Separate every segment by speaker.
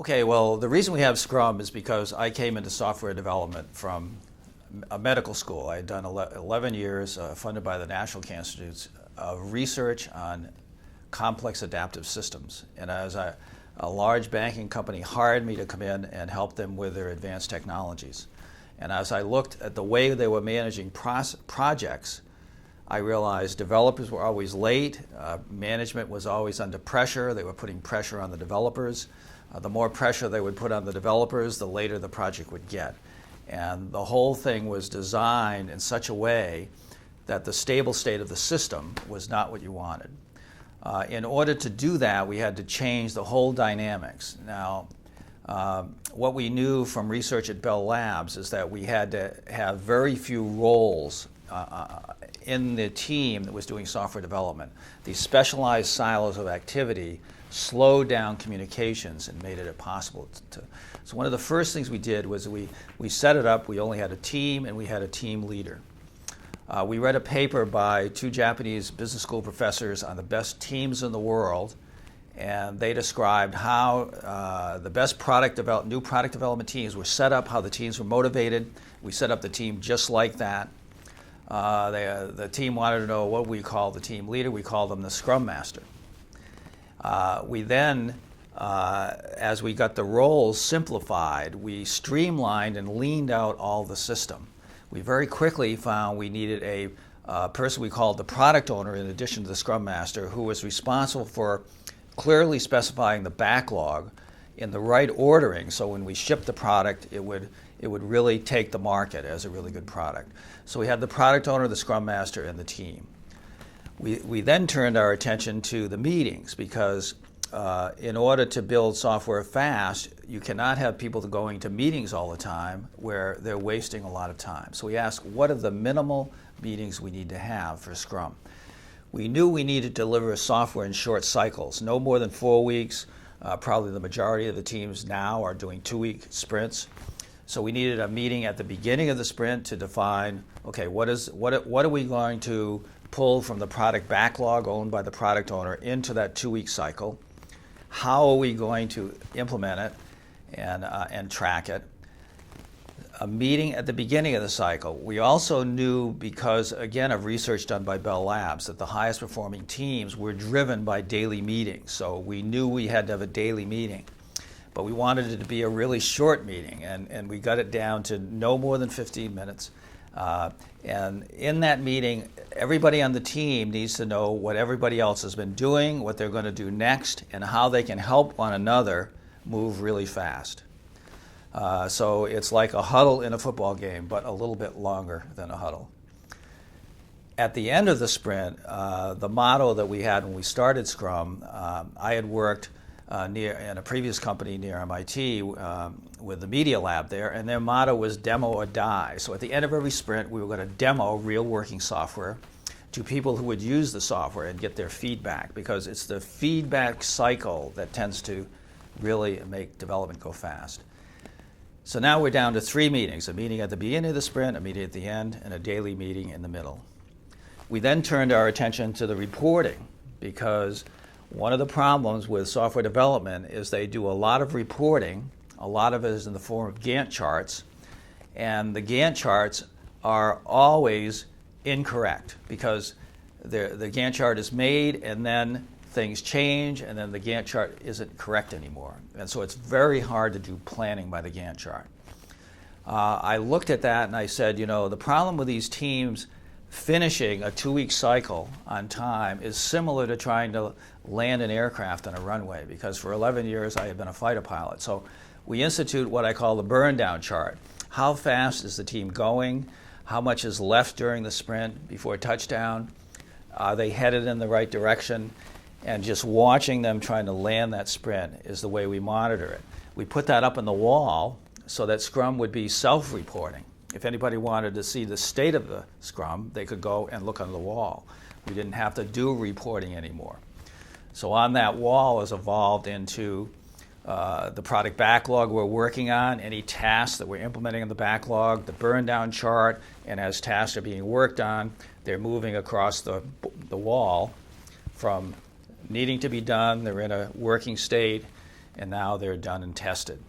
Speaker 1: Okay, well, the reason we have Scrum is because I came into software development from a medical school. I had done 11 years, funded by the National Cancer Institute, of research on complex adaptive systems. And as a large banking company hired me to come in and help them with their advanced technologies. And as I looked at the way they were managing projects, I realized developers were always late, management was always under pressure, they were putting pressure on the developers. The more pressure they would put on the developers, the later the project would get. And the whole thing was designed in such a way that the stable state of the system was not what you wanted. In order to do that, we had to change the whole dynamics. Now, what we knew from research at Bell Labs is that we had to have very few roles in the team that was doing software development. These specialized silos of activity slowed down communications and made it impossible to. So one of the first things we did was we set it up. We only had a team and we had a team leader. We read a paper by two Japanese business school professors on the best teams in the world, and they described how the best new product development teams were set up, how the teams were motivated. We set up the team just like that. The team wanted to know what we call the team leader. We call them the Scrum Master. We then, as we got the roles simplified, we streamlined and leaned out all the system. We very quickly found we needed a person we called the product owner in addition to the Scrum Master, who was responsible for clearly specifying the backlog in the right ordering, so when we shipped the product, it would really take the market as a really good product. So we had the product owner, the Scrum Master, and the team. We then turned our attention to the meetings because in order to build software fast, you cannot have people going to meetings all the time where they're wasting a lot of time. So we asked, what are the minimal meetings we need to have for Scrum? We knew we needed to deliver software in short cycles, no more than 4 weeks. Probably the majority of the teams now are doing 2-week sprints. So we needed a meeting at the beginning of the sprint to define, okay, what are we going to pull from the product backlog owned by the product owner into that 2-week cycle? How are we going to implement it and track it? A meeting at the beginning of the cycle. We also knew, because again of research done by Bell Labs, that the highest performing teams were driven by daily meetings. So we knew we had to have a daily meeting. But we wanted it to be a really short meeting, and we got it down to no more than 15 minutes. And in that meeting, everybody on the team needs to know what everybody else has been doing, what they're going to do next, and how they can help one another move really fast. So it's like a huddle in a football game, but a little bit longer than a huddle. At the end of the sprint, the motto that we had when we started Scrum, I had worked in a previous company near MIT with the media lab there, and their motto was demo or die. So at the end of every sprint, we were going to demo real working software to people who would use the software and get their feedback, because it's the feedback cycle that tends to really make development go fast. So now we're down to 3 meetings, a meeting at the beginning of the sprint, a meeting at the end, and a daily meeting in the middle. We then turned our attention to the reporting, because one of the problems with software development is they do a lot of reporting. A lot of it is in the form of Gantt charts, and the Gantt charts are always incorrect because the Gantt chart is made and then things change and then the Gantt chart isn't correct anymore. And so it's very hard to do planning by the Gantt chart. I looked at that and I said, the problem with these teams finishing a 2-week cycle on time is similar to trying to land an aircraft on a runway, because for 11 years I have been a fighter pilot. So we institute what I call the burn down chart. How fast is the team going? How much is left during the sprint before touchdown? Are they headed in the right direction? And just watching them trying to land that sprint is the way we monitor it. We put that up on the wall so that Scrum would be self-reporting. If anybody wanted to see the state of the Scrum, they could go and look on the wall. We didn't have to do reporting anymore. So on that wall is evolved into the product backlog we're working on, any tasks that we're implementing in the backlog, the burn down chart, and as tasks are being worked on, they're moving across the wall from needing to be done, they're in a working state, and now they're done and tested.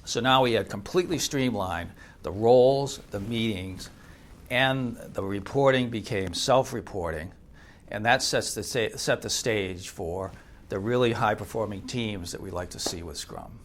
Speaker 1: So now we had completely streamlined the roles, the meetings, and the reporting became self-reporting, and that set the stage for the really high-performing teams that we like to see with Scrum.